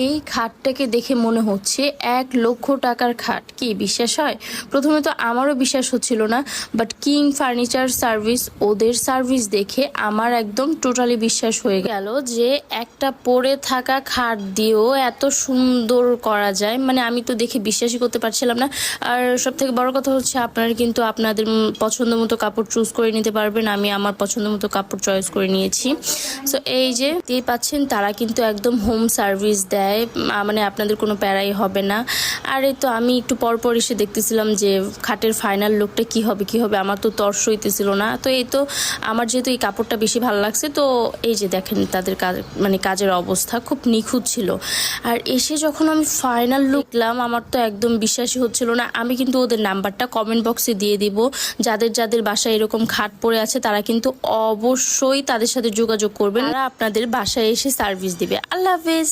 এই খাটটাকে দেখে মনে হচ্ছে 1,00,000 টাকার খাট। কি বিশ্বাস হয়? প্রথমে তো আমারও বিশ্বাস হচ্ছিল না, বাট কিং ফার্নিচার সার্ভিস ওদের সার্ভিস দেখে আমার একদম টোটালি বিশ্বাস হয়ে গেল যে একটা পড়ে থাকা খাট দিয়েও এত সুন্দর করা যায়। মানে আমি তো দেখে বিশ্বাসই করতে পারছিলাম না। আর সব থেকে বড় কথা হচ্ছে আপনারা কিন্তু আপনাদের পছন্দ মতো কাপড় চুজ করে নিতে পারবেন। আমি আমার পছন্দ মতো কাপড় চয়েস করে নিয়েছি। সো এই যে দেখতেই পাচ্ছেন তারা কিন্তু একদম হোম সার্ভিস দেয়, মানে আপনাদের কোনো প্যারাই হবে না। আর এই তো আমি একটু পরপর এসে দেখতেছিলাম যে খাটের ফাইনাল লুকটা কি হবে, আমার তো তর্স হইতেছিল না। তো এই তো আমার যেহেতু এই কাপড়টা বেশি ভালো লাগছে, তো এই যে দেখেন তাদের কাজ, মানে কাজের অবস্থা খুব নিখুঁত ছিল। আর এসে যখন আমি ফাইনাল লুক দেখলাম আমার তো একদম বিশ্বাসই হচ্ছিল না। আমি কিন্তু ওদের নাম্বারটা কমেন্ট বক্সে দিয়ে দিব, যাদের যাদের বাসায় এরকম খাট পড়ে আছে তারা কিন্তু অবশ্যই তাদের সাথে যোগাযোগ করবেন, তারা আপনাদের বাসায় এসে সার্ভিস দিবে। আল্লাহ হাফেজ।